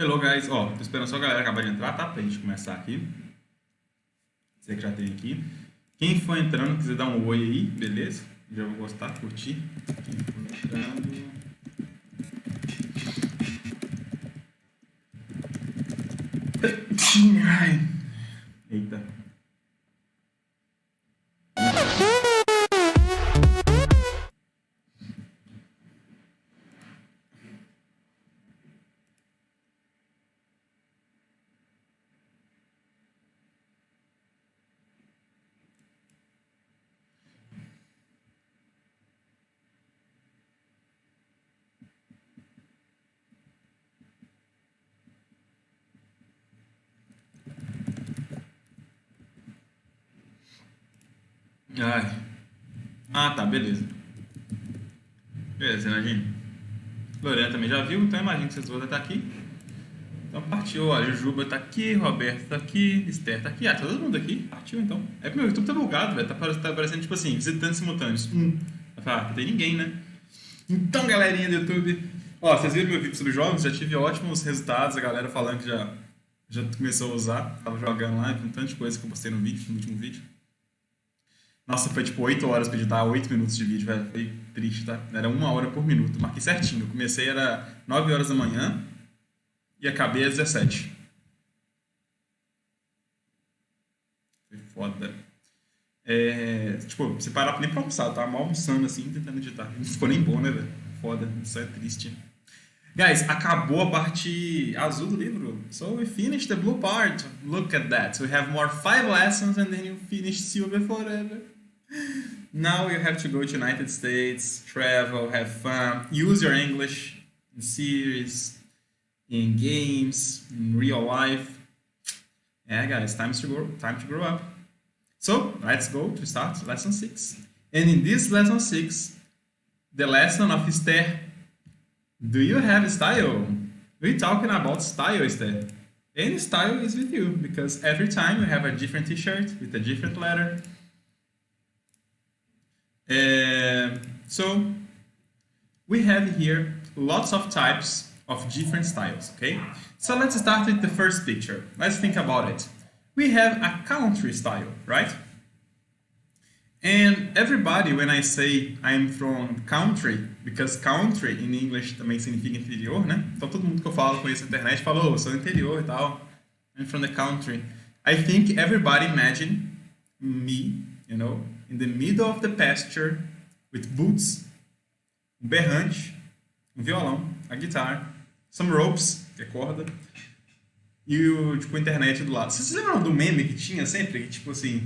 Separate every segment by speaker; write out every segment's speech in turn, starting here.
Speaker 1: Hello, guys. Ó, tô esperando só a galera acabar de entrar, tá? Pra gente começar aqui. Você que já tem aqui. Quem for entrando, quiser dar um oi aí, beleza? Já vou gostar, curtir. Quem for entrando. Ai. Eita. Ai. Ah, tá, beleza. Beleza, Renaldinho. Lorena também já viu, então imagino que vocês vão estar aqui. Então partiu, ó. Jujuba tá aqui, Roberto tá aqui, Esther tá aqui. Ah, tá todo mundo aqui. Partiu então. É que meu YouTube tá bugado, velho. Tá parecendo tipo assim, visitantes simultâneos. Vai falar, não tem ninguém, né? Então, galerinha do YouTube. Ó, vocês viram meu vídeo sobre jogos? Já tive ótimos resultados. A galera falando que já começou a usar. Tava jogando lá, viu um tanto de coisa que eu postei no vídeo, no último vídeo. Nossa, foi tipo 8 horas pra editar, 8 minutos de vídeo, velho. Foi triste, tá? Era 1 hora por minuto. Marquei certinho. Eu comecei, era 9 horas da manhã e acabei às 17. Foi foda. Tipo, se parar nem pra almoçar, tá mal almoçando assim, tentando editar. Não ficou nem bom, né, velho? Foda, isso é triste. Guys, acabou a parte azul do livro. So we finished the blue part. Look at that. We have more 5 lessons and then you finish silver forever. Now you have to go to United States, travel, have fun, use your English in series, in games, in real life. Yeah, guys, time to grow up. So let's go to start lesson 6. And in this lesson 6, the lesson of Esther. Do you have style? We're talking about style, Esther. And style is with you because every time you have a different t-shirt with a different letter. So we have here lots of types of different styles, okay? So let's start with the first picture. Let's think about it. We have a country style, right? And everybody, when I say I'm from country, because country in English também significa interior, né? Então todo mundo que eu falo com isso na internet fala, oh, eu sou do interior e tal. I'm from the country. I think everybody imagine me, you know, in the middle of the pasture with boots, um berrante, um violão, a guitar, some ropes, que é corda, e o, tipo, a internet do lado. Vocês lembram do meme que tinha sempre? Que, tipo assim,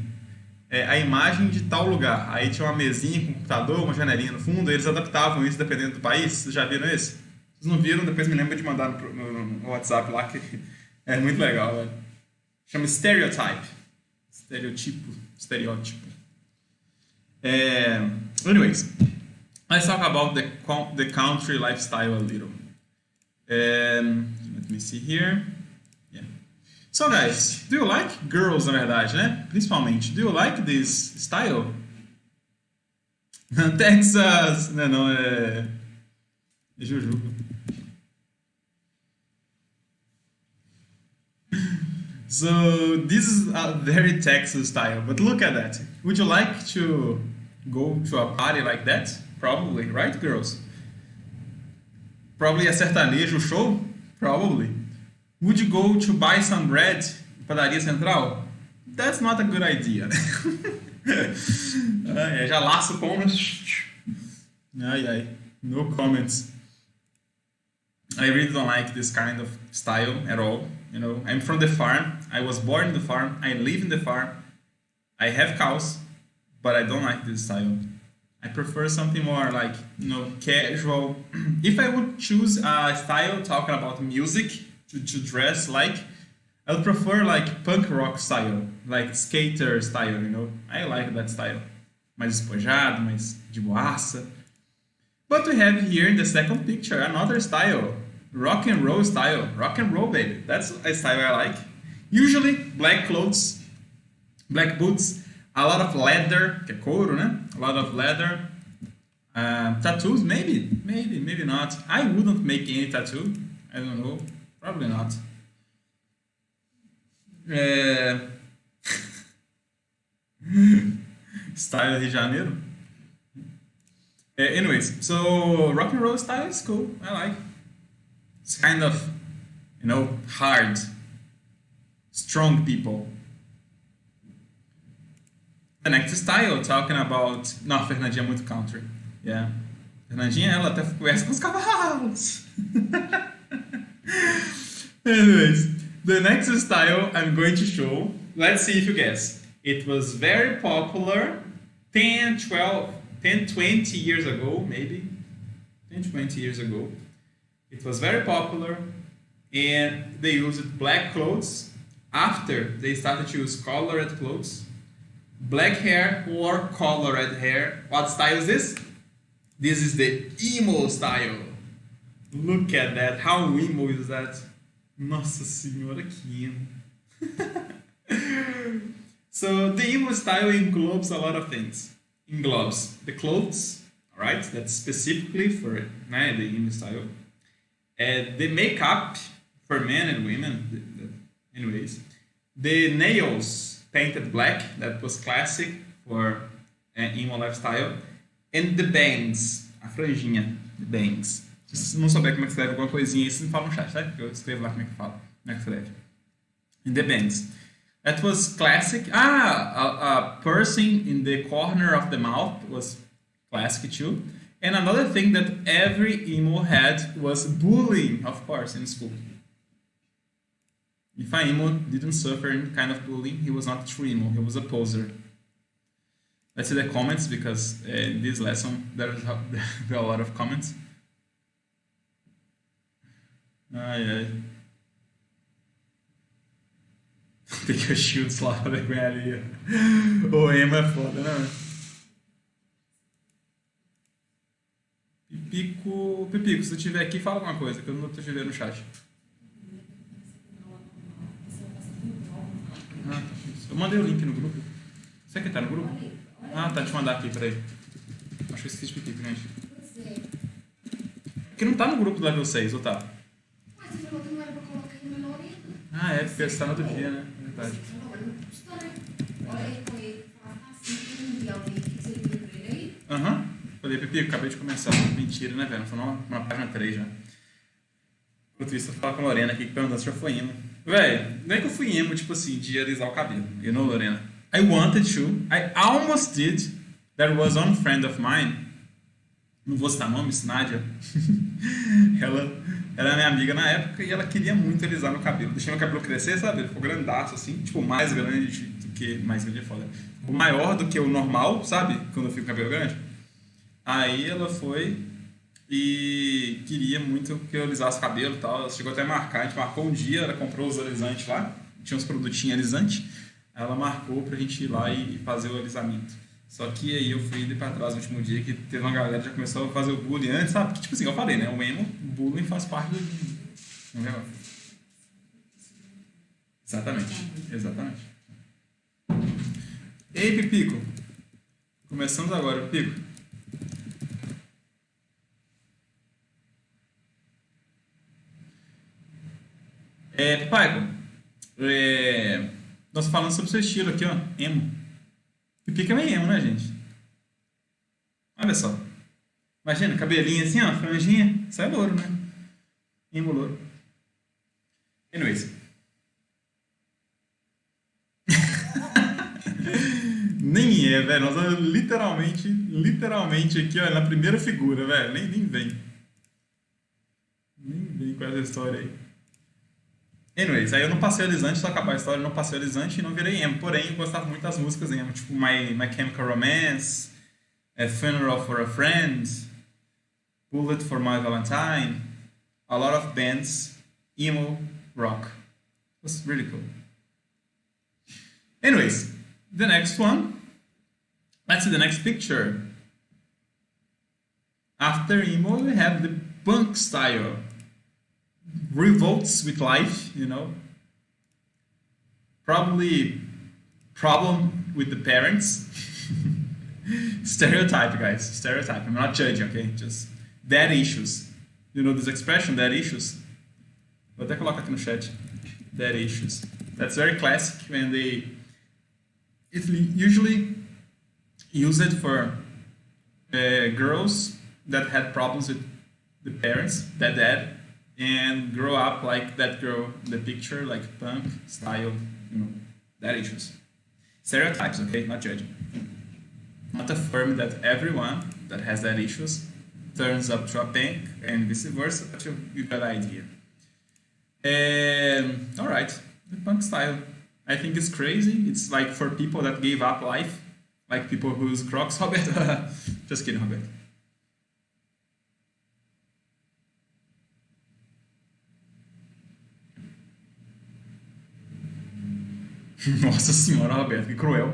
Speaker 1: a imagem de tal lugar. Aí tinha uma mesinha com um computador, uma janelinha no fundo, e eles adaptavam isso dependendo do país. Vocês já viram esse? Vocês não viram? Depois me lembra de mandar no WhatsApp lá, que é muito legal, velho. Chama Stereotype. Estereótipo. Anyways, let's talk about the country lifestyle a little. Let me see here. Yeah. So guys, do you like girls, na verdade, né? Principalmente, do you like this style? Texas, não, é Jujuba. So this is a very Texas style, but look at that. Would you like to go to a party like that? Probably, right, girls? Probably a sertanejo show? Probably. Would you go to buy some bread in Padaria Central? That's not a good idea. Já laço com ai, no comments. I really don't like this kind of style at all. You know, I'm from the farm. I was born in the farm. I live in the farm. I have cows, but I don't like this style. I prefer something more like, you know, casual. If I would choose a style talking about music to dress like, I would prefer like punk rock style, like skater style, you know. I like that style. Mais despojado, mais de boaça. But we have here in the second picture another style. Rock and roll style. Rock and roll, baby. That's a style I like. Usually black clothes, black boots, a lot of leather, que é couro, né? A lot of leather. Tattoos, maybe not. I wouldn't make any tattoo. I don't know. Probably not. É... Style Rio de Janeiro. Anyways, so rock and roll style is cool. I like. It's kind of, hard, strong people. The next style, talking about. Não, Fernandinha é muito country. Yeah. Fernandinha, ela até conversa com os cavalos. Anyways, the next style I'm going to show, let's see if you guess. It was very popular 10, 20 years ago, maybe. 10, 20 years ago. It was very popular, and they used black clothes. After they started to use colored clothes, black hair or colored hair. What style is this? This is the emo style. Look at that. How emo is that? Nossa senhora, que emo. So the emo style englobes a lot of things. Englobes the clothes, alright? That's specifically for the emo style. The makeup for men and women, anyways. The nails painted black, that was classic for emo lifestyle. And the bangs, a franjinha, the bangs. Se não souber como é que escreve alguma coisinha aí, você me fala no chat, tá? Porque eu escrevo lá como é que fala, como é que escreve. And the bangs. That was classic. A piercing in the corner of the mouth was classic too. And another thing that every emo had was bullying, of course, in school. If an emo didn't suffer any kind of bullying, he was not a true emo, he was a poser. Let's see the comments, because in this lesson there are a lot of comments. Ai. Tem que eu shields lá pra vergonha ali. O emo é foda, né? Pipico, se tu estiver aqui, fala alguma coisa, que eu não tô te vendo no chat. Tá. Eu mandei o link no grupo. Você que tá no grupo? Tá, deixa eu mandar aqui, peraí. Acho que eu esqueci de Pipico, gente. Porque não tá no grupo do level 6, ou tá?
Speaker 2: Mas você falou que não era pra colocar aqui no Lorena.
Speaker 1: Porque você tá no outro dia, né? Verdade.
Speaker 2: Olha aí com ele, fala assim, enviar o link que você viu pra ele aí.
Speaker 1: Aham. Falei, Pipico, acabei de começar. Mentira, né, velho? Foi na página 3 já. Enquanto isso, eu falar com a Lorena aqui, perguntando se já foi emo. Velho, não é que eu fui emo, tipo assim, de alisar o cabelo. You know, Lorena? I wanted to. I almost did. There was one friend of mine. Não vou citar nomes, Nádia. Ela era minha amiga na época e ela queria muito alisar meu cabelo. Deixei meu cabelo crescer, sabe? Ele ficou grandaço, assim. Tipo, mais grande do que... Mais grande é foda. Ficou maior do que o normal, sabe? Quando eu fico com o cabelo grande. Aí ela foi e queria muito que eu alisasse o cabelo e tal. Ela chegou até a marcar. A gente marcou um dia, ela comprou os alisantes lá. Tinha uns produtinhos alisantes. Ela marcou pra gente ir lá e fazer o alisamento. Só que aí eu fui indo pra trás no último dia, que teve uma galera que já começou a fazer o bullying antes, sabe? Porque, tipo assim, eu falei, né? O emo, o bullying faz parte do negócio. Exatamente. Ei, Pipico. Começamos agora, Pipico. Paico, nós falando sobre o seu estilo aqui, ó, emo. Pipico é meio emo, né, gente? Olha só. Imagina, cabelinho assim, ó, franjinha. Isso é louro, né? Emo louro. Anyways. Nem é, velho. Nós vamos literalmente aqui, ó, na primeira figura, velho. Nem vem. Nem vem com essa história aí. Anyways, aí eu não passei alisante, só acabar a história, eu não passei alisante e não virei emo. Porém, eu gostava muito das músicas emo, tipo My Chemical Romance, Funeral for a Friend, Bullet for My Valentine, a lot of bands, emo, rock. It was really cool. Anyways, the next one. Let's see the next picture. After emo, we have the punk style. Revolts with life, you know. Probably problem with the parents. Stereotype, guys. Stereotype. I'm not judging, okay? Just dad issues. You know this expression, dad issues? Vou até colocar aqui no chat. Dead issues. That's very classic when they usually use it for girls that had problems with the parents, their dad, and grow up like that girl in the picture, like punk style, dead issues. Stereotypes, okay, not judging. Not affirming that everyone that has that issues turns up to a punk and vice versa, but you got an idea. Alright, the punk style. I think it's crazy. It's like for people that gave up life, like people who use Crocs. Roberto, just kidding, Roberto. Nossa senhora, Roberto, que cruel.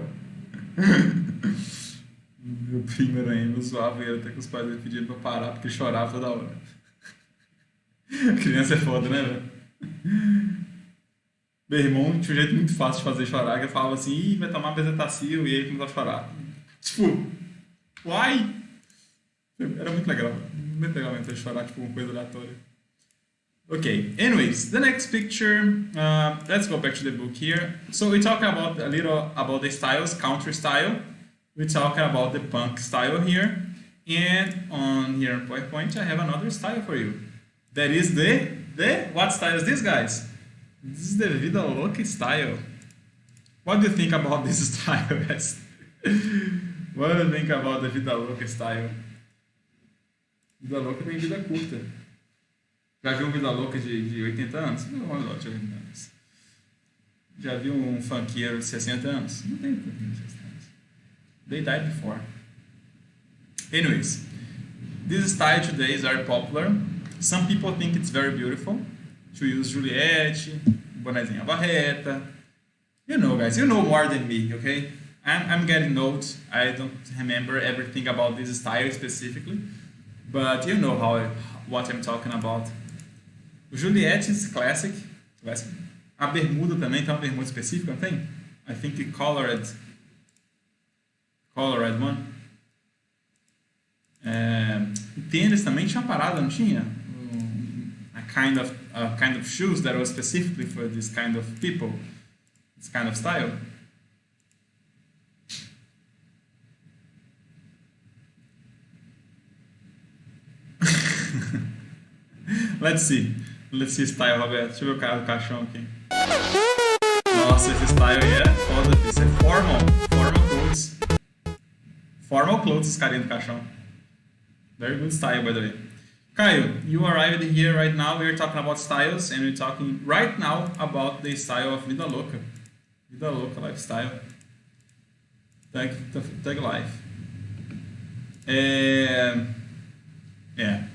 Speaker 1: Meu primo era emo, zoava ele até que os pais dele pediram pra parar porque ele chorava toda hora. Criança é foda, né, velho? Meu irmão tinha um jeito muito fácil de fazer chorar, que ele falava assim, ih, vai tomar bezetacil, e ele começava a chorar. Tipo, why? Era muito legal. Muito legal mesmo chorar, tipo, uma coisa aleatória. Okay, anyways, the next picture, let's go back to the book here. So we talk about a little about the styles, country style. We talk about the punk style here. And on here on PowerPoint, I have another style for you. That is what style is this, guys? This is the Vida Louca style. What do you think about this style, guys? What do you think about the Vida Louca style? Vida Louca tem vida curta. Já viu um Vida Louca de 80 anos? Não, não, de 80 anos. Já viu um funkeiro de 60 anos? Não tem funkeiro de 60 anos. They died before. Anyways, this style today is very popular. Some people think it's very beautiful to use Juliette, bonezinha barreta. You know, guys, you know more than me, okay? I'm getting old. I don't remember everything about this style specifically, but you know what I'm talking about. O Juliette is classic. A bermuda também tem uma bermuda específica, não tem? I think colored one. O tênis também tinha uma parada, não tinha? A kind of shoes that was specifically for this kind of people, this kind of style. Let's see style, Roberto. Deixa eu ver o cara do caixão aqui. Nossa, esse style aí é foda. Isso é formal clothes. Formal clothes, esse carinha do caixão. Very good style, by the way. Caio, you arrived here right now. We're talking about styles, and we're talking right now about the style of Vida Louca. Vida Louca lifestyle. Thug life. Yeah.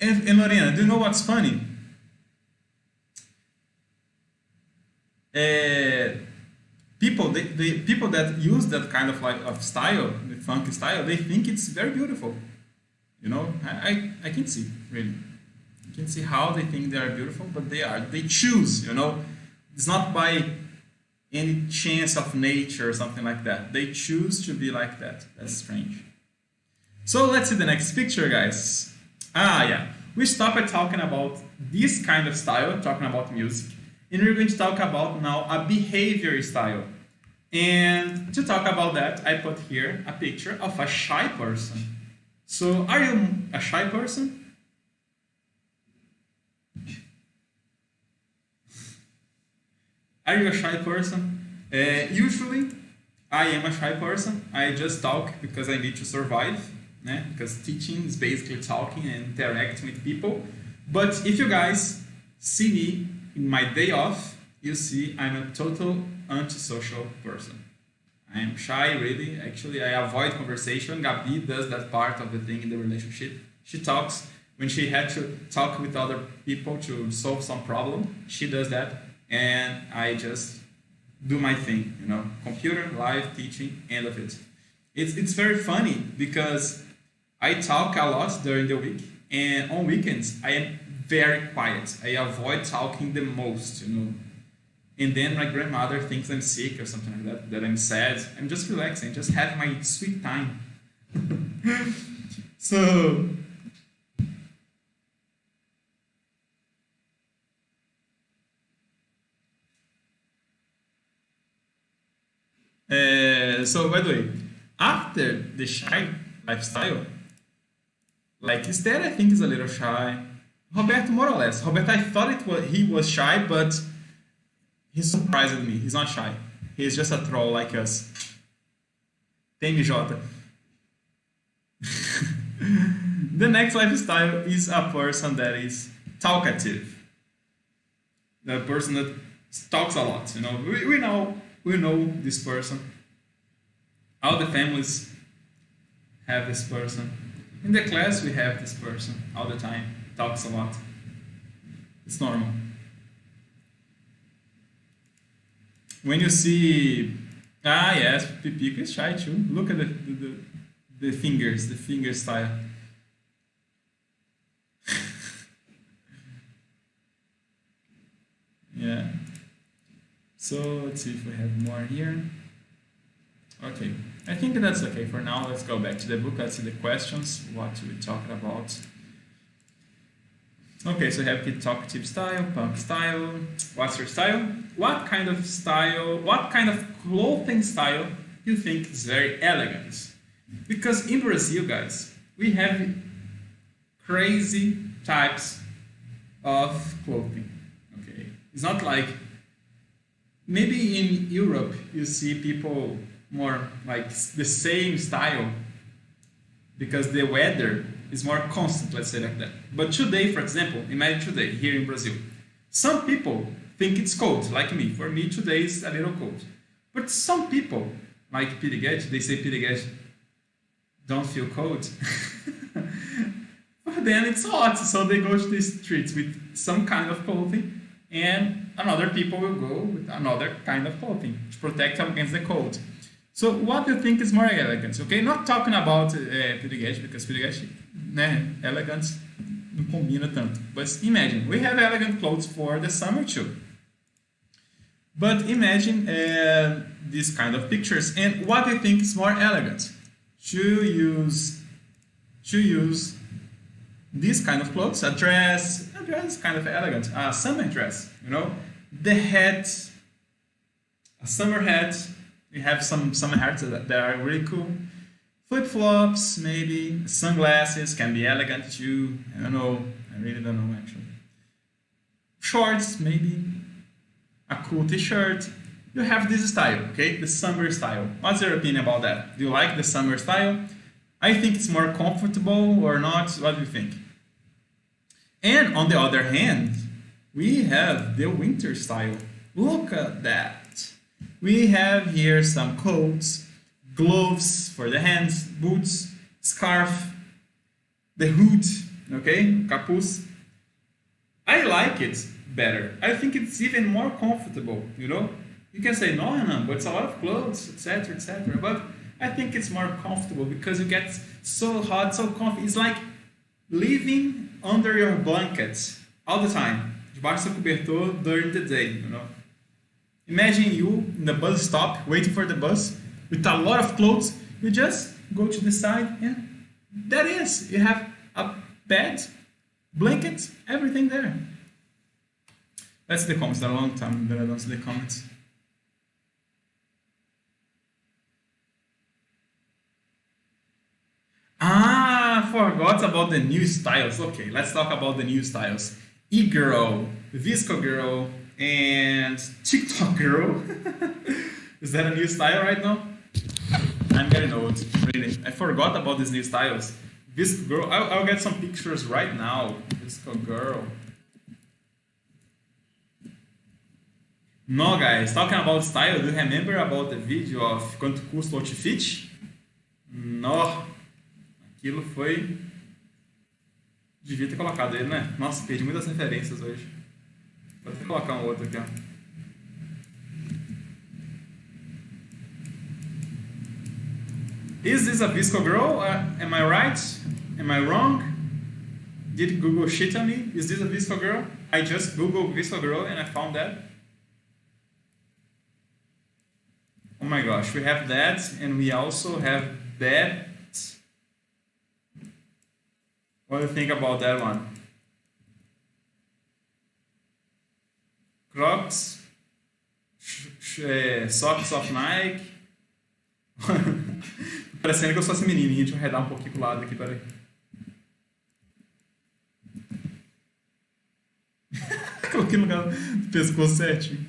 Speaker 1: And Lorena, do you know what's funny? People that use that kind of style, the funky style, they think it's very beautiful. You know, I can see, really. I can see how they think they are beautiful, but they are. They choose, you know. It's not by any chance of nature or something like that. They choose to be like that. That's strange. So let's see the next picture, guys. Yeah. We stopped talking about this kind of style, talking about music, and we're going to talk about now a behavior style. And to talk about that, I put here a picture of a shy person. So, are you a shy person? Are you a shy person? Usually, I am a shy person. I just talk because I need to survive. Because teaching is basically talking and interacting with people. But if you guys see me in my day off, you see I'm a total antisocial person. I am shy, really. Actually, I avoid conversation. Gabi does that part of the thing in the relationship. She talks when she had to talk with other people to solve some problem. She does that, and I just do my thing, you know. Computer, live, teaching, end of it. It's very funny because I talk a lot during the week, and on weekends I am very quiet. I avoid talking the most, you know. And then my grandmother thinks I'm sick or something like that I'm sad. I'm just relaxing, just having my sweet time. So So by the way, after the shy lifestyle, like instead I think is a little shy. Roberto more or less. Roberto, I thought he was shy, but he surprised me. He's not shy. He's just a troll like us. TMJ. The next lifestyle is a person that is talkative. The person that talks a lot. You know, we know this person. All the families have this person. In the class, we have this person all the time. Talks a lot. It's normal. When you see, yes, Pipico is shy too. Look at the fingers, the finger style. Yeah. So let's see if we have more here. Okay, I think that's okay for now. Let's go back to the book. Let's see the questions. What we talking about? Okay, so we have kid talkative style, punk style. What's your style? What kind of clothing style you think is very elegant? Because in Brazil, guys, we have crazy types of clothing. Okay, it's not like maybe in Europe you see people more like the same style because the weather is more constant, let's say like that. But today, for example, imagine today here in Brazil, some people think it's cold, like me. For me, today is a little cold. But some people, like Piriguete, they say Piriguete don't feel cold. But then it's hot, so they go to the streets with some kind of clothing, and another people will go with another kind of clothing to protect them against the cold. So what do you think is more elegant? Okay, not talking about Piriguete, because Piriguete, né, elegant não combina tanto. But imagine, we have elegant clothes for the summer too. But imagine these kind of pictures, and what do you think is more elegant? To use this kind of clothes, a dress is kind of elegant, a summer dress, you know, the hat, a summer hat. We have some summer hats that are really cool. Flip-flops, maybe. Sunglasses can be elegant too. I don't know. I really don't know actually. Shorts, maybe. A cool t-shirt. You have this style, okay? The summer style. What's your opinion about that? Do you like the summer style? I think it's more comfortable or not. What do you think? And on the other hand, we have the winter style. Look at that. We have here some coats, gloves for the hands, boots, scarf, the hood, okay, capuz. I like it better. I think it's even more comfortable, you know. You can say, no, Hanan, but it's a lot of clothes, etc., etc. But I think it's more comfortable because you get so hot, so comfy. It's like living under your blanket all the time, debaixo do cobertor during the day, you know. Imagine you in the bus stop, waiting for the bus, with a lot of clothes. You just go to the side, and that is. You have a bed, blanket, everything there. Let's see the comments. It's a long time that I don't see the comments. Forgot about the new styles. Okay, let's talk about the new styles. E-girl, Visco girl, and TikTok girl. Is that a new style right now? I'm getting old, really. I forgot about these new styles. Visco girl, I'll get some pictures right now. Visco girl. No, guys, talking about style, do you remember about the video of quanto custa o outfit? No, aquilo foi... Devia ter colocado ele, né? Nossa, perdi muitas referências hoje. Vou até colocar um outro aqui, ó. Is this a Visco girl? Am I right? Am I wrong? Did Google shit on me? Is this a Visco girl? I just Googled Visco girl and I found that. Oh my gosh, we have that and we also have that. What do you think about that one? Crocs, socks of Nike. Parecendo que eu sou essa menininha. Deixa eu arredar um pouquinho pro lado aqui, peraí. Coloquei no lugar do pescoço certinho.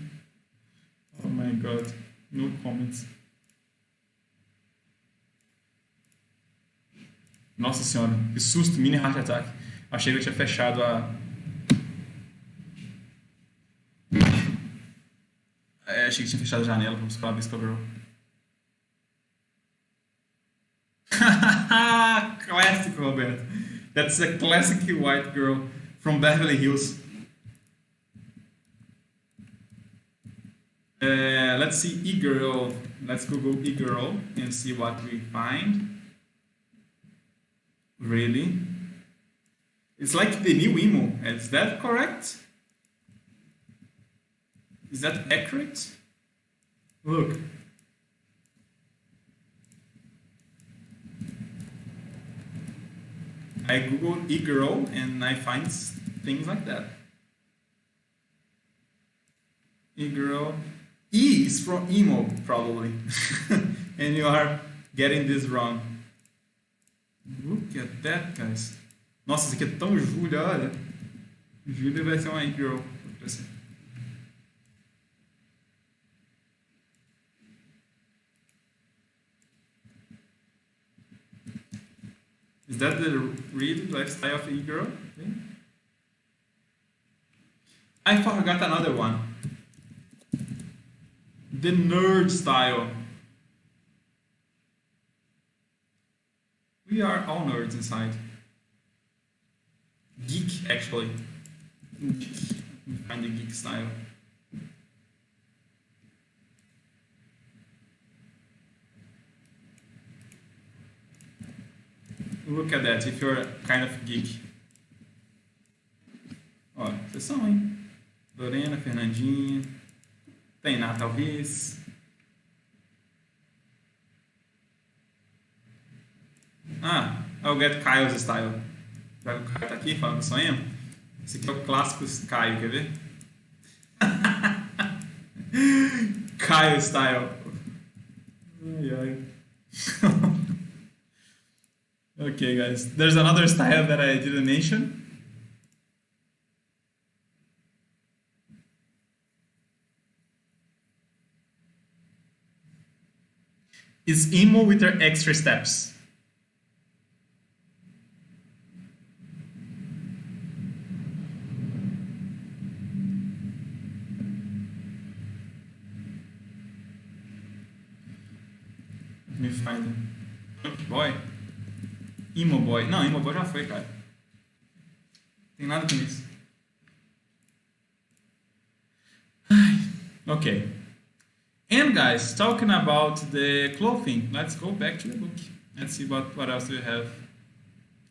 Speaker 1: Oh my god. No comments. Nossa senhora, que susto, mini heart attack. Achei que eu tinha fechado a. Achei que tinha fechado a janela pra buscar a Bisco Girl. Classic, Roberto. That's a classic white girl from Beverly Hills. Let's see e-girl. Let's Google e-girl and see what we find. Really? It's like the new emo. Is that correct? Is that accurate? Look. I Google e-girl and I find things like that. E-girl. E is from emo, probably. And you are getting this wrong. Look at that, guys. Nossa, isso aqui é tão Júlia, olha. Júlia vai ser uma e-girl. Is that the real lifestyle of e-girl? Okay. I forgot another one. The nerd style. We are all nerds inside. Geek, actually. Find the geek style. Look at that, if you're kind of geek. Ó, vocês são, hein? Lorena, Fernandinha. Tainá, talvez. I'll get Kyle's style. Já que o Caio tá aqui falando que sonha. Esse aqui é o clássico Caio, quer ver? Kyle style. Ai, ai. Okay, guys. There's another style that I didn't mention. It's emo with their extra steps. Let me find it. Boy. Emo Boy. Não, Emo Boy já foi, cara. Tem nada com isso. Okay. And guys, talking about the clothing, let's go back to the book. Let's see what else we have.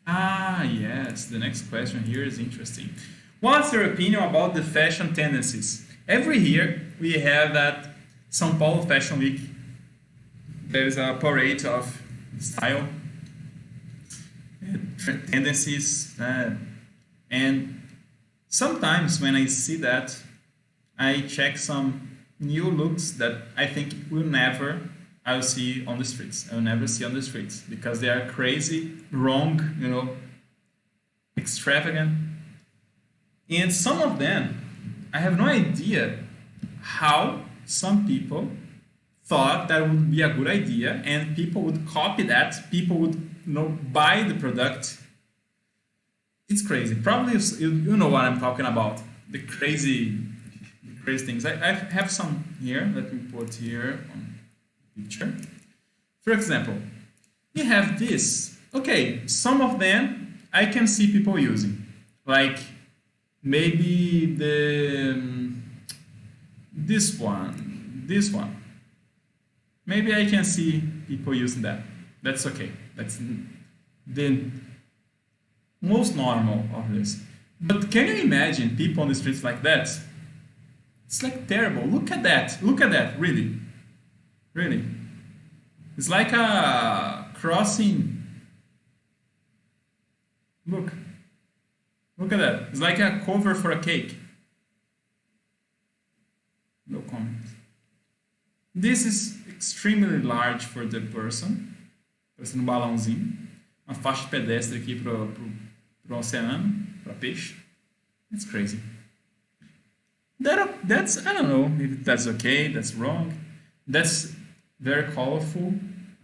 Speaker 1: Yes, the next question here is interesting. What's your opinion about the fashion tendencies? Every year we have that São Paulo Fashion Week. There's a parade of style, tendencies, and sometimes when I see that, I check some new looks that I think I'll see on the streets. I'll never see on the streets because they are crazy, wrong, extravagant. And some of them, I have no idea how some people thought that would be a good idea and people would copy that. People would buy the product. It's crazy. Probably you know what I'm talking about. The crazy things. I have some here. Let me put here on the picture. For example, you have this. Okay, some of them I can see people using. Like maybe this one. Maybe I can see people using that. That's okay. That's the most normal of this. But can you imagine people on the streets like that? It's like terrible. Look at that. Look at that. Really. Really. It's like a crossing. Look. Look at that. It's like a cover for a cake. No comment. This is extremely large for the person. parecendo um balãozinho. Uma faixa de pedestre aqui pro oceano, para peixe. It's crazy. That's, I don't know if that's okay, that's wrong. That's very colorful.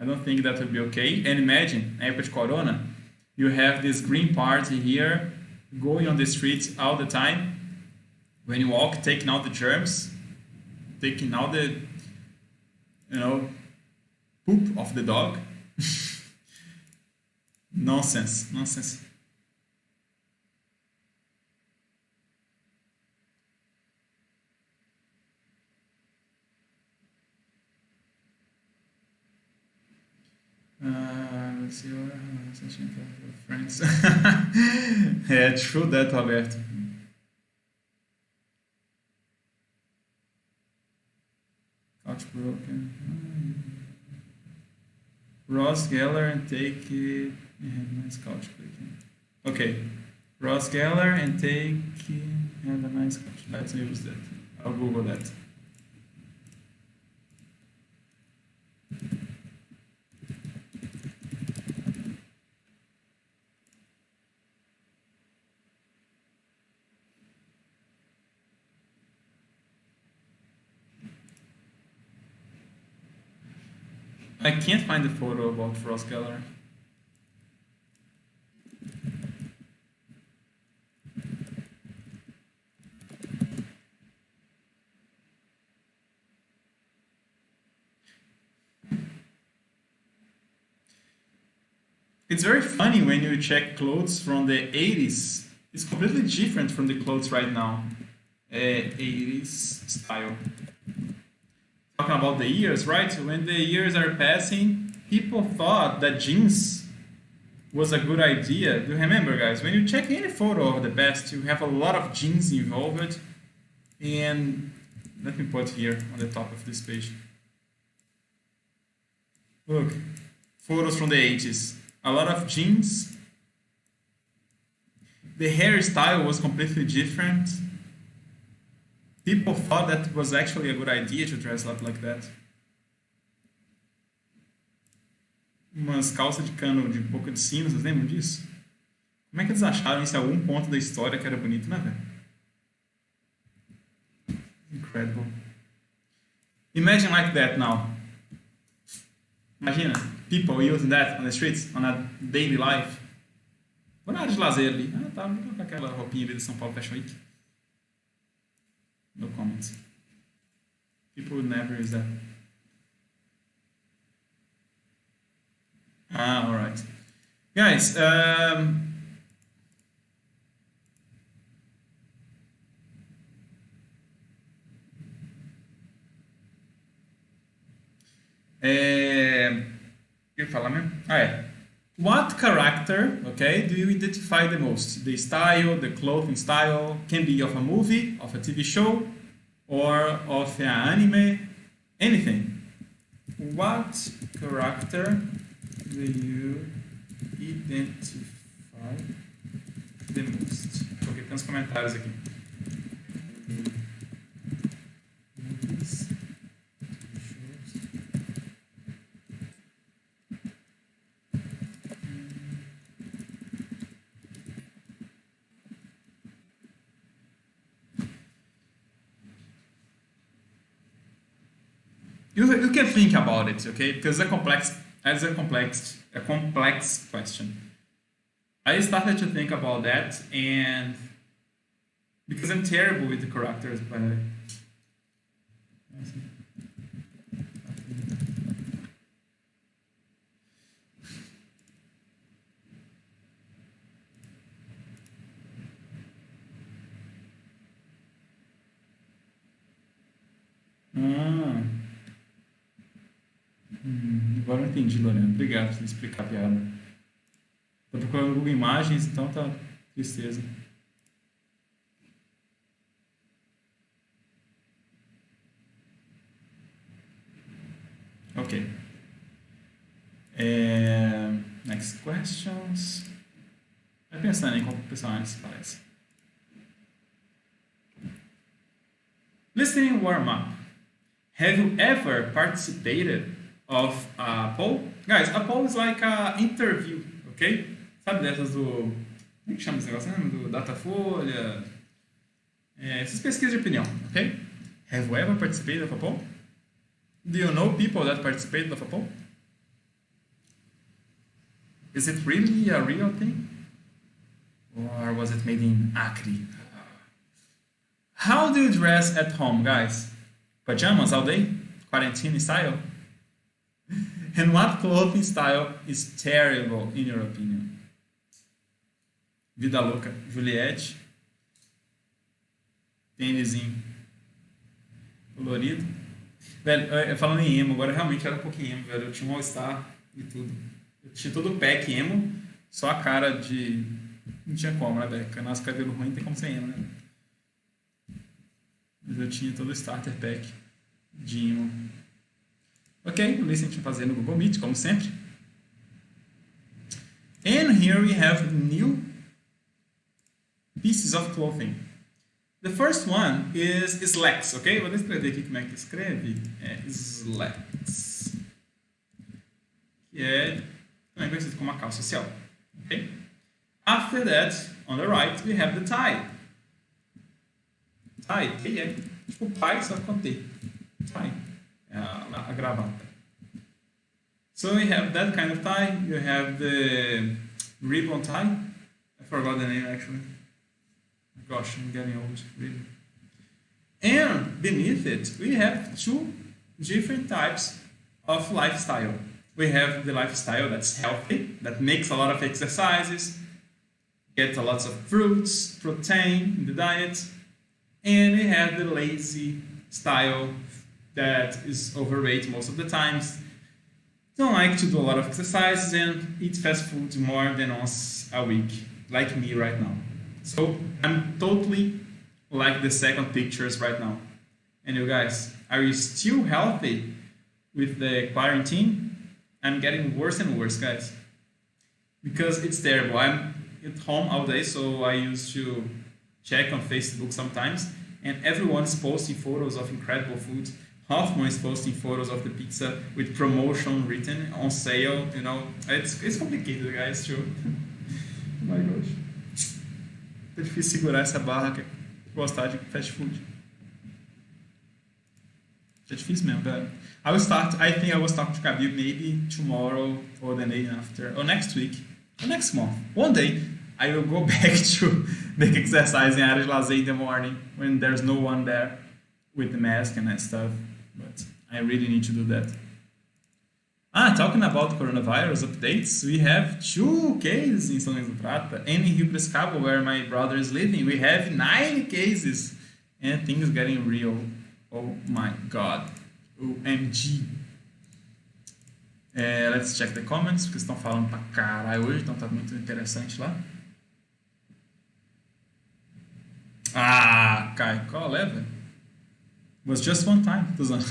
Speaker 1: I don't think that would be okay. And imagine, na época de corona, you have this green part here going on the streets all the time. When you walk, taking out the germs, taking out the, poop of the dog. Nonsense. Let's see what friends. Yeah, true that, Roberto. Couch broken. Ross Geller and take it. Yeah, nice couch clicking. Okay. Ross Geller and take it. Have a nice couch. Let's use that. I'll Google that. I can't find the photo about Ross Geller. It's very funny when you check clothes from the 80s. It's completely different from the clothes right now. 80s style. Talking about the years, right? When the years are passing, people thought that jeans was a good idea. Do you remember, guys? When you check any photo of the past, you have a lot of jeans involved. And let me put here on the top of this page. Look, photos from the 80s. A lot of jeans. The hairstyle was completely different. People thought that was actually a good idea to dress up like that. Umas calças de cano de boca de sino, vocês lembram disso? Como é que eles acharam isso em algum ponto da história que era bonito, né, velho? Incredible. Imagine like that now. Imagina, people using that on the streets, on a daily life. Por área de lazer ali. Ah, tá, com aquela roupinha ali de São Paulo Fashion Week. No comments. People would never use that. Alright. Guys, eu ia falar mesmo? What character, okay, do you identify the most? The style, the clothing style, can be of a movie, of a TV show, or of an anime, anything. What character do you identify the most? Ok, tem uns comentários aqui. You can think about it, okay? Because it's a complex question. I started to think about that, and because I'm terrible with the characters, by the way. Agora eu entendi, Lorena. Obrigado por explicar a piada. Tô procurando no Google Imagens, então tá tristeza. Ok. Next questions. Vai pensando em qual personagem se parece. Listening warm-up. Have you ever participated of a poll. Guys, a poll is like a interview, ok? Sabe dessas do... Como é que chama esse negócio? Do Datafolha? Essas pesquisas de opinião, ok? Have you ever participated of a poll? Do you know people that participated of a poll? Is it really a real thing? Or was it made in Acre? How do you dress at home, guys? Pajamas all day? Quarantine style? And what clothing style is terrible in your opinion? Vida louca. Juliette. Tênisinho colorido. Velho, falando em emo, agora realmente era um pouquinho emo, velho. Eu tinha um All-Star e tudo. Eu tinha todo o pack emo, só a cara de... Não tinha como, né, velho? Porque nosso cabelo ruim não tem como ser emo, né? Mas eu tinha todo o starter pack de emo. Ok, o list a gente vai fazer no Google Meet, como sempre. And here we have new pieces of clothing. The first one is slacks, ok? Vou escrever aqui como é que escreve. Slacks. Que é também conhecido como a calça social. Ok? After that, on the right, we have the tie. Tie, que é tipo pai, só com T. Tie. A gravata. So we have that kind of tie. You have the ribbon tie. I forgot the name actually. Gosh, I'm getting old, really. And beneath it, we have two different types of lifestyle. We have the lifestyle that's healthy, that makes a lot of exercises, gets a lot of fruits, protein in the diet. And we have the lazy style that is overweight most of the times, don't like to do a lot of exercises and eat fast food more than once a week, like me right now. So I'm totally like the second pictures right now. And you guys, are you still healthy with the quarantine? I'm getting worse and worse, guys, because it's terrible. I'm at home all day, so I used to check on Facebook sometimes, and everyone's posting photos of incredible food. Hoffman is posting photos of the pizza with promotion written on sale. You know, it's complicated, guys, too. Oh my gosh. É difícil segurar essa barra que é gostar de fast food. É difícil mesmo, velho. I think I will start to Khabib maybe tomorrow or the day after, or next week, or next month. One day, I will go back to make exercise in área de lazer in the morning when there's no one there with the mask and that stuff. But I really need to do that. Talking about coronavirus updates, we have 2 cases in São Luís do Prata, and in Rio Piracicaba, where my brother is living, we have 9 cases, and things getting real. Oh my god. OMG. Let's check the comments, porque estão falando pra caralho hoje, então tá muito interessante lá. Kai, qual é, velho? Was just one time, tô usando.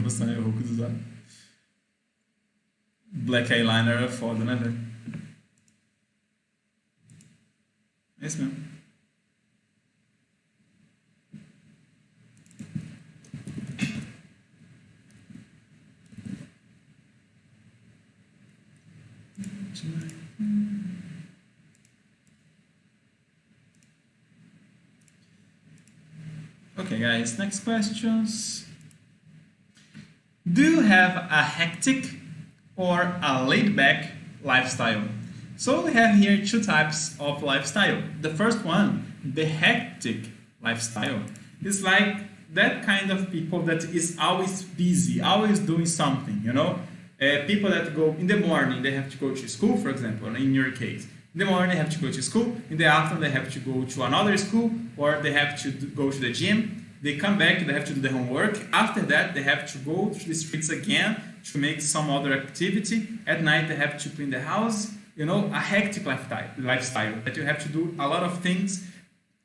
Speaker 1: Você errou com usar. Black eyeliner é foda, né, velho? É isso mesmo. Okay, guys, next questions. Do you have a hectic or a laid-back lifestyle? So we have here 2 types of lifestyle. The first one, the hectic lifestyle, is like that kind of people that is always busy, always doing something, you know? People that go in the morning, they have to go to school, for example, in your case. In the morning, they have to go to school. In the afternoon, they have to go to another school, or they have to go to the gym. They come back, they have to do the homework. After that, they have to go to the streets again to make some other activity. At night, they have to clean the house. You know, a hectic lifestyle that you have to do a lot of things.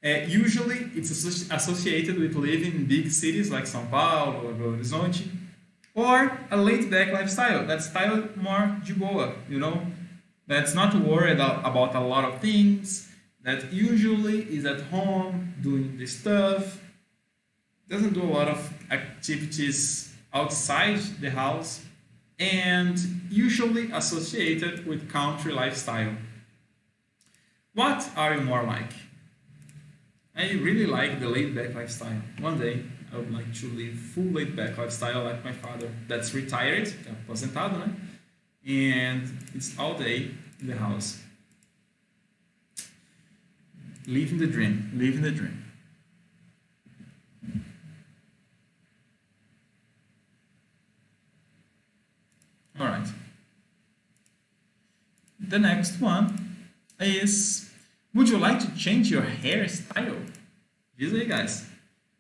Speaker 1: Usually, it's associated with living in big cities like São Paulo or Belo Horizonte. Or a laid-back lifestyle, that style more de boa, you know? That's not worried about a lot of things. that usually is at home doing the stuff, doesn't do a lot of activities outside the house, and usually associated with country lifestyle. What are you more like? I really like the laid-back lifestyle. One day, I would like to live full laid-back lifestyle like my father. That's retired, aposentado, né? And it's all day in the house. Living the dream. Living the dream. All right. The next one is, would you like to change your hairstyle? Diz aí, guys.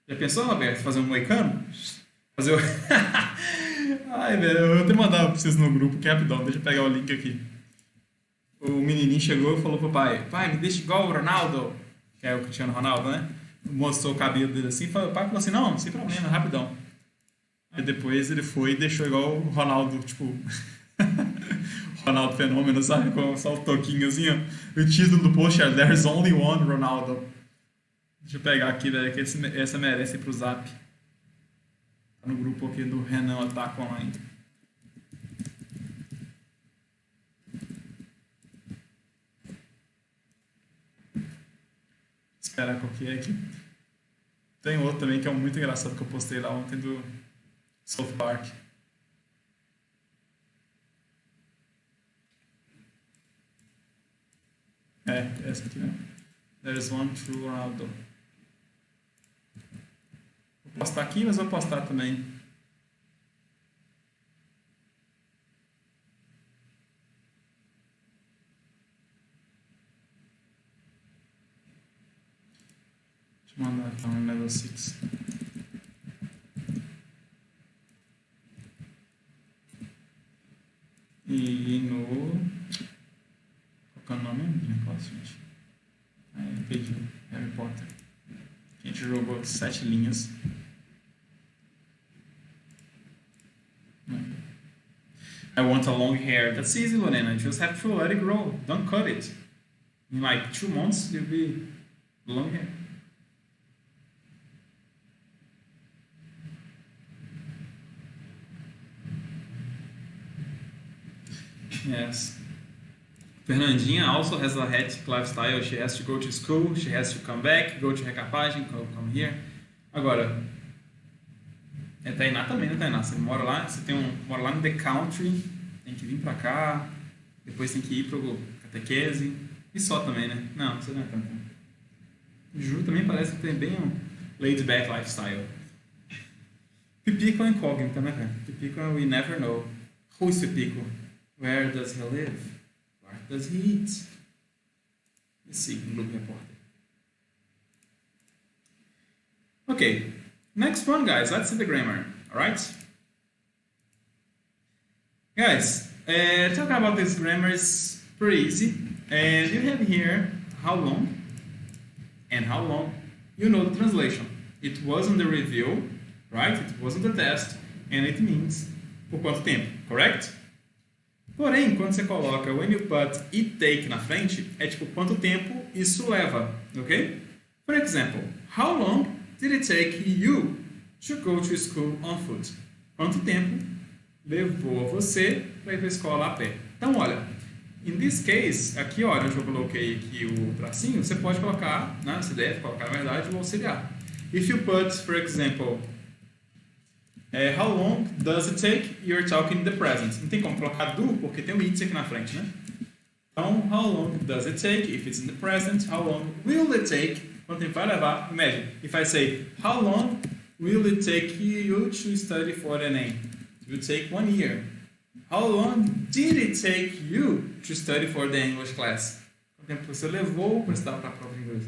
Speaker 1: Já pensou, Roberto, fazer um moicano? Fazer o... Ai, velho, eu vou até mandar pra vocês no grupo, que é rapidão. Deixa eu pegar o link aqui. O menininho chegou e falou pro pai, pai, me deixa igual o Ronaldo, que é o Cristiano Ronaldo, né? Mostrou o cabelo dele assim, o pai falou assim, não, sem problema, rapidão. Aí depois ele foi e deixou igual o Ronaldo, tipo... Ronaldo Fenômeno, sabe? Com só o toquinho assim, ó. O título do post é There's Only One Ronaldo. Deixa eu pegar aqui, velho, que essa merece ir pro Zap. Tá no grupo aqui do Renan Ataque Online. Esperar qual que é aqui. Tem outro também que é muito engraçado que eu postei lá ontem do South Park. Essa aqui, né? There's one true Ronaldo. Vou postar aqui, mas vou postar também. Deixa eu mandar então no level 6. E no... Qual é o nome do negócio, gente? Aí, perdi. Harry Potter. A gente jogou 7 linhas. I want a long hair. That's easy, Lorena. You just have to let it grow. Don't cut it. In like 2 months, you'll be long hair. Yes. Fernandinha also has a hectic lifestyle. She has to go to school, she has to come back, go to recapagem, come here. Agora, é Tainá também, né, Tainá? Você mora lá, mora lá no The Country, tem que vir pra cá, depois tem que ir pro catequese, e só também, né? Não, você não é tanto. Ju também parece que tem bem um laid-back lifestyle. Pipico é incógnita, né, cara? Pipico, we never know. Who is Pipico? Where does he live? What does he eat? Let's see, Globo Repórter. Okay, next one, guys. Let's see the grammar. All right, guys. Talking about this grammar is pretty easy, and you have here how long and how long. You know the translation. It wasn't the review, right? It wasn't the test, and it means por quanto tempo, correct? Porém, quando você coloca when you put it take na frente, é tipo quanto tempo isso leva, ok? For example, how long did it take you to go to school on foot? Quanto tempo levou a você para ir para a escola a pé? Então, olha, in this case, aqui, olha, onde eu coloquei aqui o tracinho, você pode colocar, né, você deve colocar, na verdade, o auxiliar. If you put, for example, how long does it take? You're talking in the present. Não tem como colocar do, porque tem o it aqui na frente, né? Então, how long does it take? If it's in the present, how long will it take? Quanto tempo vai levar? Imagine, if I say, how long will it take you to study for the name? It will take 1 year. How long did it take you to study for the English class? Quanto tempo você levou para estudar para a prova de inglês?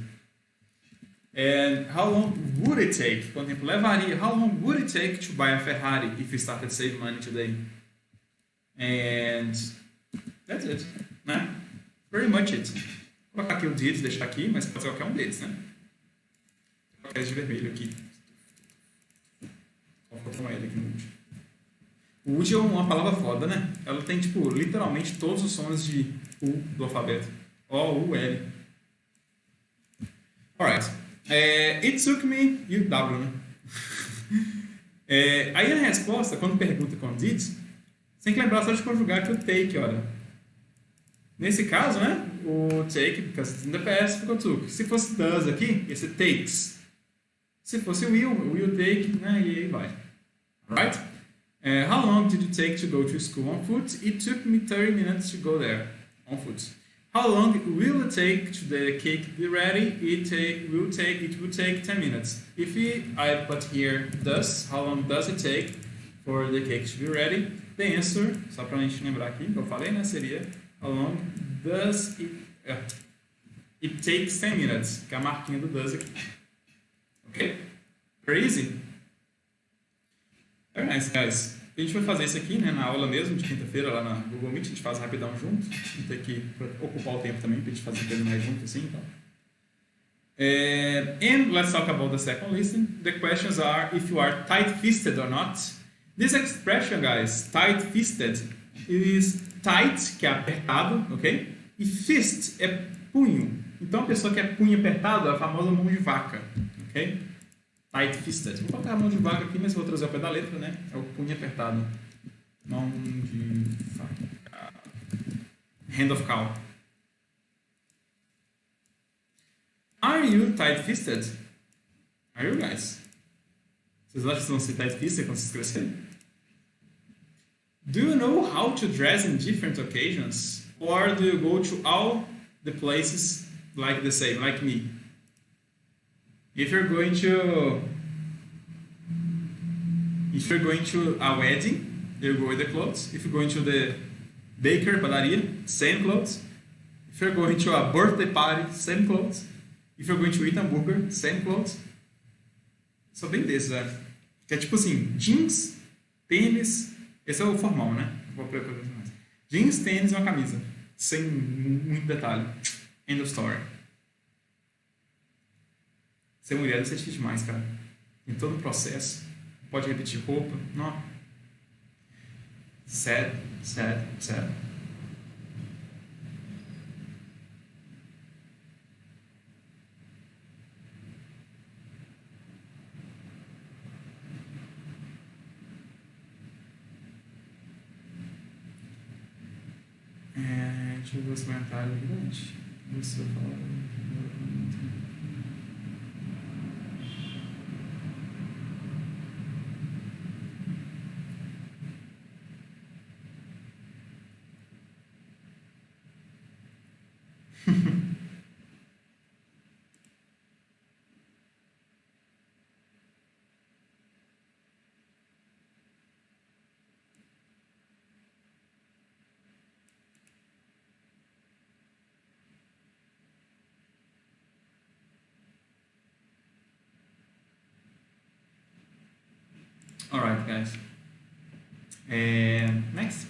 Speaker 1: And how long would it take? Quanto tempo levaria? How long would it take to buy a Ferrari if you started to save money today? And that's it, né? Very much it. Vou colocar aqui o did, deixar aqui, mas pode ser qualquer um deles, né? Vou colocar esse de vermelho aqui. Vou colocar ele aqui no último. O would é uma palavra foda, né? Ela tem, tipo, literalmente todos os sons de U do alfabeto. O, U, L. Alright. It took me... E o W, né? Aí a resposta, quando pergunta com did, você tem que lembrar só de conjugar aqui o take, olha. Nesse caso, né? O take, because it's in the past, ficou took. Se fosse does aqui, ia ser takes. Se fosse will take, né? E aí vai. Right? How long did it take to go to school on foot? It took me 30 minutes to go there on foot. How long will it take to the cake be ready? It will take 10 minutes. If I put here does, how long does it take for the cake to be ready? The answer, só pra gente lembrar aqui, que eu falei, né, seria how long does it takes 10 minutes, que é a marquinha do does aqui. Ok? Very easy. Very nice, guys. A gente vai fazer isso aqui, né, na aula mesmo, de quinta-feira, lá na Google Meet. A gente faz rapidão junto. Não tem que ocupar o tempo também, pra gente fazer terminar junto assim, então. And let's talk about the second listening. The questions are if you are tight-fisted or not. This expression, guys, tight-fisted, is tight, que é apertado, ok? E fist é punho. Então, a pessoa que é punho apertado é a famosa mão de vaca, ok? Tight-fisted. Vou colocar a mão de vaca aqui, mas vou trazer ao pé da letra, né? É o punho apertado. Mão de vaca. Hand of cow. Are you tight-fisted? Are you guys? Vocês acham que vão ser tight-fisted quando vocês crescerem? Do you know how to dress in different occasions? Or do you go to all the places like the same, like me? If you're going to a wedding, you go with the clothes. If you're going to the baker, padaria, same clothes. If you're going to a birthday party, same clothes. If you're going to eat hamburger, same clothes. Sou bem desses, velho. Que é tipo assim, jeans, tênis. Esse é o formal, né? Vou preparar mais. Jeans, tênis e uma camisa. Sem muito detalhe. End of story. Ser mulher deve ser difícil demais, cara. Tem todo o processo. Pode repetir roupa. Não. Sad. Deixa eu ver os comentários aqui, gente. Deixa eu falar. Alright, guys. Next.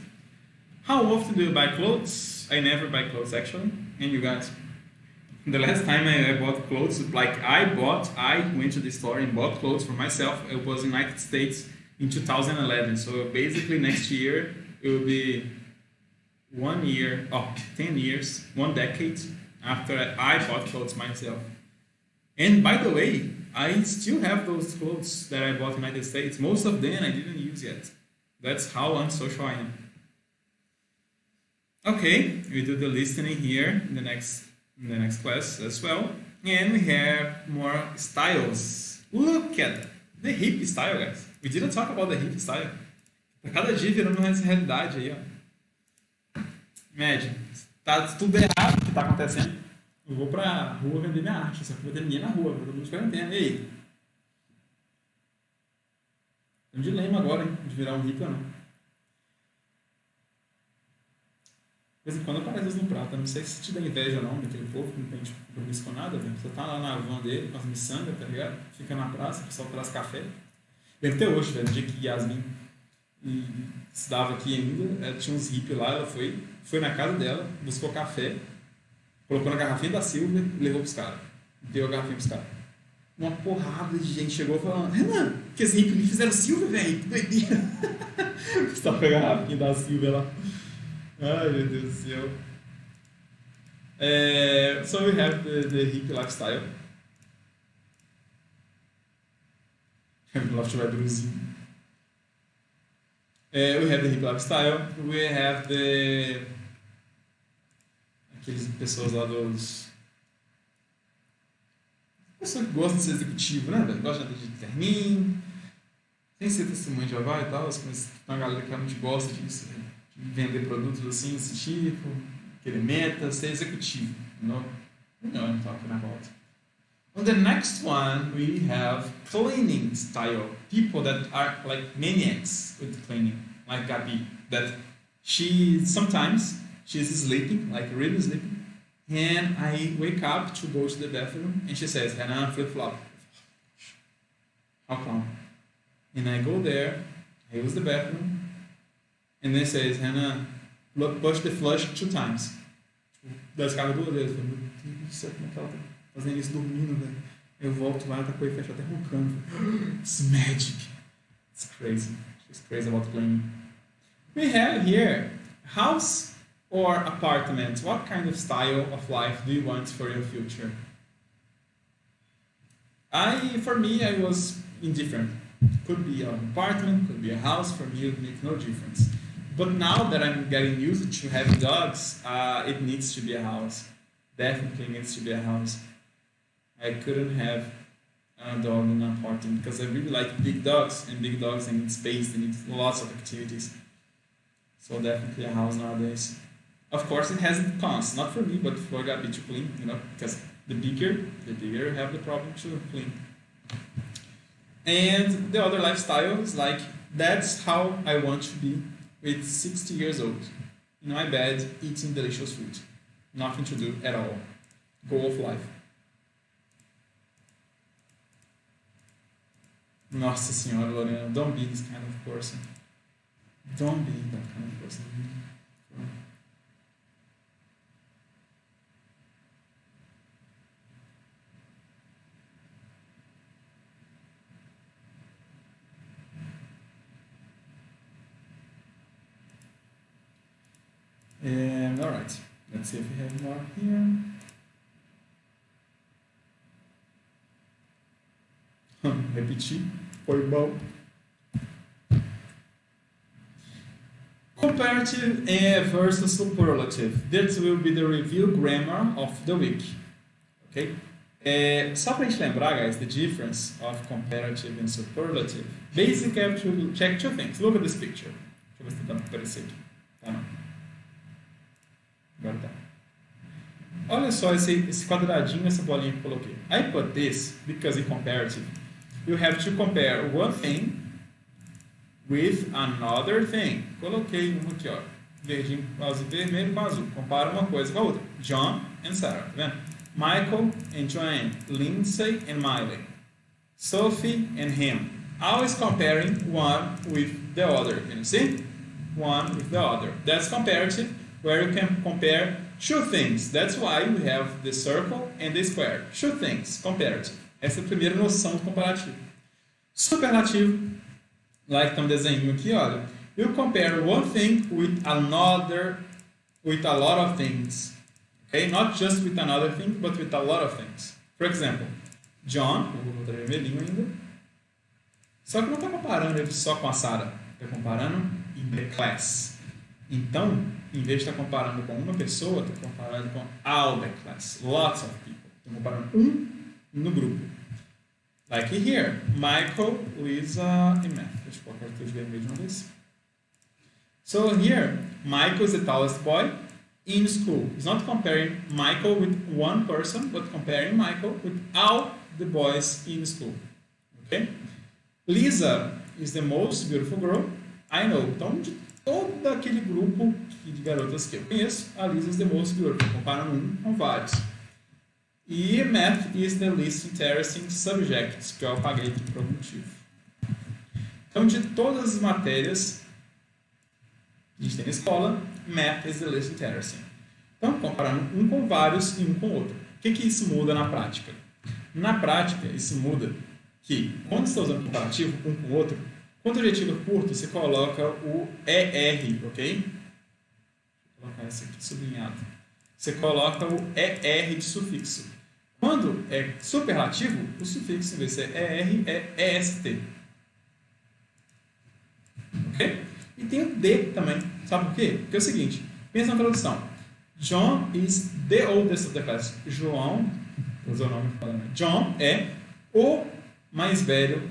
Speaker 1: How often do you buy clothes? I never buy clothes, actually. And you guys? The last time I bought clothes, I went to the store and bought clothes for myself. It was in the United States in 2011. So basically next year, it will be 10 years, 1 decade after I bought clothes myself. And by the way, I still have those clothes that I bought in the United States. Most of them I didn't use yet. That's how unsocial I am. Okay, we do the listening here in the next class as well. And we have more styles. Look at the hip style, guys. We didn't talk about the hip style. Tá cada dia virando essa realidade aí, ó. Média. Tá tudo errado o que tá acontecendo. Eu vou pra rua vender minha arte, só que vou ter ninguém na rua, vou todo mundo de quarentena. E aí? Tem um dilema agora, hein? De virar um hippie ou não. De vez em quando aparece isso no prato. Não sei se te dá inveja ou não, daquele povo que não tem tipo, compromisso com nada, velho. Você tá lá na van dele, com as miçangas, tá ligado? Fica na praça, o pessoal traz café. Deve ter hoje, velho, no dia que Yasmin estudava aqui ainda, tinha uns hippies lá, ela foi na casa dela, buscou café, colocou na garrafinha da Silvia e levou pros caras. Deu a garrafinha pros caras. Uma porrada de gente chegou falando: Renan, que esses hippies me fizeram Silvia, velho, que doideira. Você tá com a garrafinha da Silvia lá. Ai, meu Deus do céu. So we have the hippie lifestyle. Left to right Bluesinho. We have the hip lifestyle. We have the... Aqueles pessoas lá dos... Pessoa que gosta de ser executivo, né, velho? Gosta de terninho, sem ser testemunho de Jeová e tal, mas tem uma galera que realmente gosta disso, né? De vender produtos assim, desse tipo, querer meta, ser executivo, you know what I'm talking about. On the next one, we have cleaning style. People that are like maniacs with cleaning, like Gabi, that sometimes she's sleeping, like really sleeping, and I wake up to go to the bathroom, and she says, Hannah, flip-flop. How come? And I go there, I use the bathroom, and then says, Hannah, push the flush 2 times. Dá escada 2 vezes. Meu Deus do céu, como é que ela tá fazendo isso dormindo, velho? Eu volto lá, tá com o fecha até roncando. It's magic. It's crazy. She's crazy about cleaning. We have here house or apartment. What kind of style of life do you want for your future? For me, I was indifferent. Could be an apartment, could be a house. For me, it would make no difference. But now that I'm getting used to having dogs, it needs to be a house. Definitely needs to be a house. I couldn't have a dog in an apartment because I really like big dogs, and big dogs they need space, they need lots of activities. So definitely a house nowadays. Of course, it has its cons, not for me, but for Gabi to clean, you know, because the bigger you have the problem to clean. And the other lifestyle is like, that's how I want to be with 60 years old, in my bed, eating delicious food. Nothing to do at all. Goal of life. Nossa Senhora, Lorena, don't be this kind of person. Don't be that kind of person. And alright, let's see if we have more here. Repetir, foi bom. Comparative versus superlative. That will be the review grammar of the week. Okay? Só pra gente lembrar, guys, the difference of comparative and superlative. Basically, you have to check 2 things. Look at this picture. Deixa eu ver se tá aparecendo. Tá não. Agora tá. Olha só esse quadradinho, essa bolinha que eu coloquei. I put this because in comparative, you have to compare one thing with another thing. Coloquei uma aqui, ó. Verdinho, azul, vermelho com azul. Compara uma coisa com a outra. John and Sarah, tá vendo? Michael and Joanne. Lindsay and Miley. Sophie and him. Always comparing one with the other. Can you see? One with the other. That's comparative, where you can compare 2 things. That's why we have the circle and the square. 2 things, comparative. Essa é a primeira noção do comparativo. Superlativo, like tem um desenho aqui, olha. You compare one thing with another, with a lot of things. Okay? Not just with another thing, but with a lot of things. For example, John, eu vou botar vermelhinho ainda. Só que não está comparando ele só com a Sarah. Está comparando in the class. Então, em vez de estar comparando com uma pessoa, está comparando com all the class. Lots of people. Estou comparando no grupo. Like here, Michael, Lisa and Matt. Deixa eu colocar aqui os vermelhos de uma vez. So here, Michael is the tallest boy in school. He's not comparing Michael with one person, but comparing Michael with all the boys in school. Okay? Lisa is the most beautiful girl I know. Então, de todo aquele grupo de garotas que eu conheço, a Lisa is the most beautiful. Comparando com vários. E Math is the least interesting subject, que eu apaguei aqui por algum motivo. Então, de todas as matérias que a gente tem na escola, Math is the least interesting. Então, comparando um com vários e um com outro. O que isso muda na prática? Na prática, isso muda que, quando você está usando comparativo um com o outro, quando o adjetivo é curto, você coloca o ER, ok? Vou colocar esse aqui sublinhado. Você coloca o ER de sufixo. Quando é superlativo, o sufixo, em vez de ser ER, é EST.
Speaker 3: E tem o D também. Sabe por quê? Porque é o seguinte, pensa na tradução. John is the oldest of the class. João, vou usar o nome falando. John é o mais velho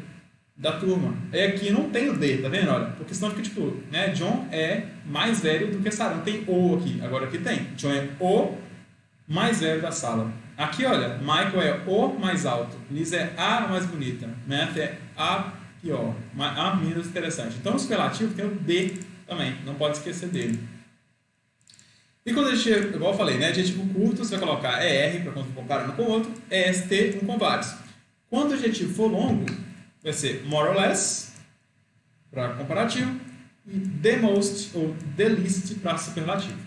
Speaker 3: da turma. E aqui não tem o D, tá vendo? Olha, porque senão fica tipo, né? John é mais velho do que Sarah. Não tem o aqui. Agora aqui tem. John é o mais velho da sala. Aqui, olha, Michael é o mais alto. Liz é a mais bonita. Matt é a pior. A menos interessante. Então, o superlativo tem o D também. Não pode esquecer dele. E quando a gente, igual eu falei, né? Adjetivo curto, você vai colocar ER para quando comparando com o outro. EST, um com vários. Quando o adjetivo for longo, vai ser more or less para comparativo e the most ou the least para superlativo.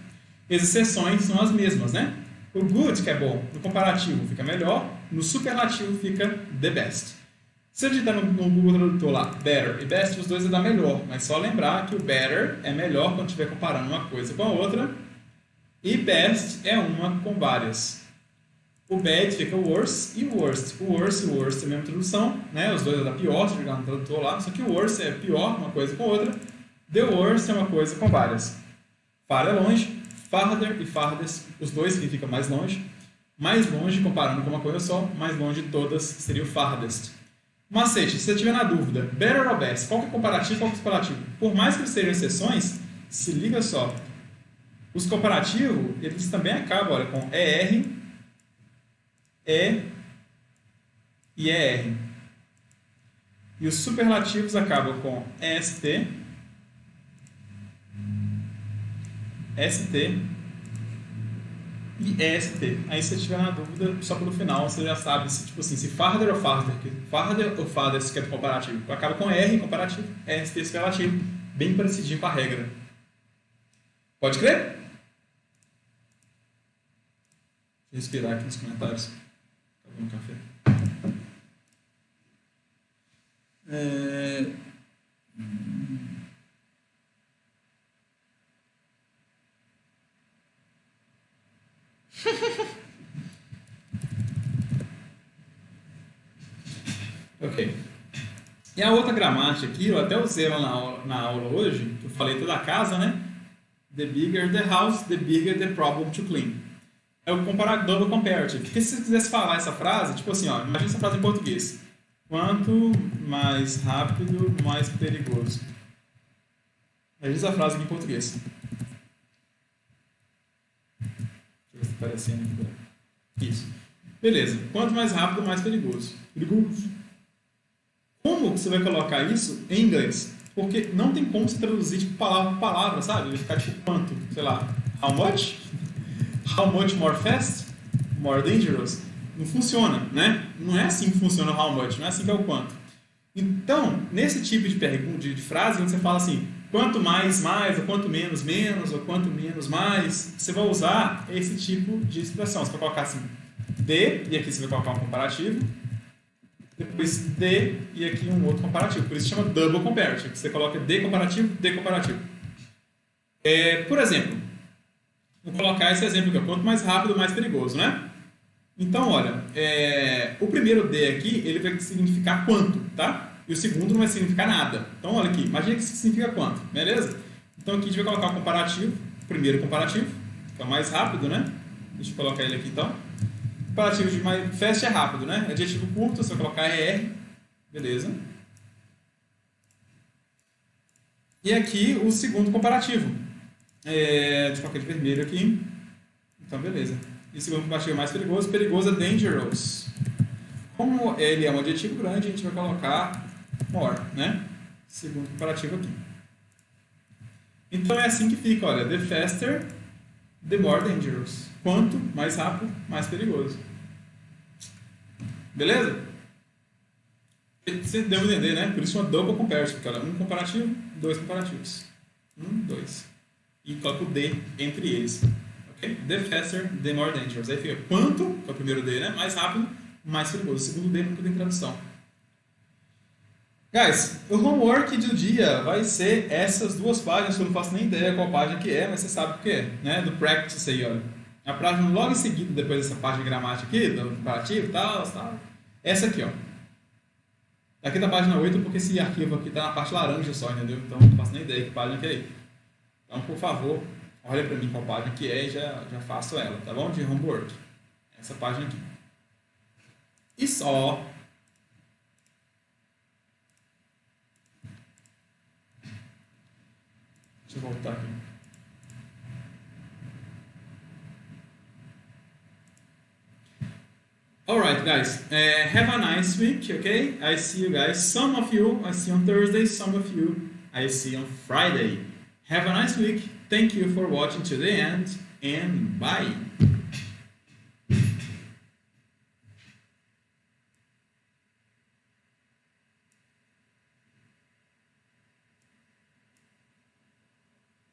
Speaker 3: As exceções são as mesmas, né? O good, que é bom, no comparativo fica melhor, no superlativo fica the best. Se eu digitar no Google Tradutor lá, better e best, os dois vai dar melhor, mas só lembrar que o better é melhor quando estiver comparando uma coisa com a outra e best é uma com várias. O bad fica worse e worst. O worse e o worst é a mesma tradução, né? Os dois é da pior, se jogar no tradutor lá, só que o worse é pior uma coisa com outra, the worst é uma coisa com várias. Far é longe, farther e farthest, os dois significam mais longe comparando com uma coisa só, mais longe de todas seria o farthest. Macete, se você estiver na dúvida, better or best, qual que é comparativo e qual que é superlativo? Por mais que sejam exceções, se liga só, os comparativos, eles também acabam, olha, com ER, E e ER. E os superlativos acabam com ST, ST e EST. Aí se você estiver na dúvida, só pelo final você já sabe se, tipo assim, se farther ou farthest que é do comparativo. Acaba com R comparativo, EST superlativo, bem parecidinho com a regra. Pode crer? Vou respirar aqui nos comentários. Um café. Ok. E a outra gramática aqui, eu até usei ela na aula hoje, que eu falei toda a casa, né? The bigger the house, the bigger the problem to clean. É o double comparative. Porque se você quisesse falar essa frase, tipo assim, ó, imagina essa frase em português. Quanto mais rápido, mais perigoso. Imagina essa frase aqui em português. Deixa eu ver se está aparecendo aqui. Isso. Beleza. Quanto mais rápido, mais perigoso. Perigoso. Como você vai colocar isso em inglês? Porque não tem como você traduzir tipo, palavra por palavra, sabe? Vai ficar tipo quanto? Sei lá. How much? How much more fast? More dangerous? Não funciona, né? Não é assim que funciona o how much, não é assim que é o quanto. Então, nesse tipo de pergunta, de frase, onde você fala assim, quanto mais, mais, ou quanto menos, menos, ou quanto menos, mais, você vai usar esse tipo de expressão. Você vai colocar assim, de, e aqui você vai colocar um comparativo, depois de, e aqui um outro comparativo. Por isso chama double comparative. Você coloca de comparativo, de comparativo. Por exemplo, vou colocar esse exemplo aqui, quanto mais rápido, mais perigoso, né? Então, olha, o primeiro D aqui, ele vai significar quanto, tá? E o segundo não vai significar nada. Então, olha aqui, imagina que isso significa quanto, beleza? Então, aqui a gente vai colocar o comparativo, o primeiro comparativo, que é o mais rápido, né? Deixa eu colocar ele aqui, então. Comparativo de mais fast é rápido, né? Adjetivo curto, você vai colocar ER, beleza? E aqui, o segundo comparativo. Deixa eu colocar de vermelho aqui. Então, beleza. E o segundo comparativo mais perigoso. Perigoso é dangerous. Como ele é um adjetivo grande, a gente vai colocar more, né? Segundo comparativo aqui. Então, é assim que fica, olha. The faster, the more dangerous. Quanto mais rápido, mais perigoso. Beleza? Você deve entender, né? Por isso chama double comparative. Porque, olha, um comparativo, dois comparativos. Dois. E coloca o D entre eles. Okay? The faster, the more dangerous. Aí fica quanto, que é o primeiro D, né? Mais rápido, mais perigoso. O segundo D nunca tem tradução. Guys, o homework do dia vai ser essas duas páginas, que eu não faço nem ideia qual página que é, mas você sabe o que é, né? Do practice aí, olha. A página logo em seguida, depois dessa página de gramática aqui, do comparativo e tal. Essa aqui, ó. Daqui da página 8, porque esse arquivo aqui tá na parte laranja só, entendeu? Então não faço nem ideia que página que é. Então, por favor, olha para mim qual página que é e já faço ela, tá bom? De homework. Essa página aqui. E só. Deixa eu voltar aqui. Alright, guys. Have a nice week, okay? I see you guys. Some of you I see on Thursday, some of you I see on Friday. Have a nice week. Thank you for watching to the end, and bye.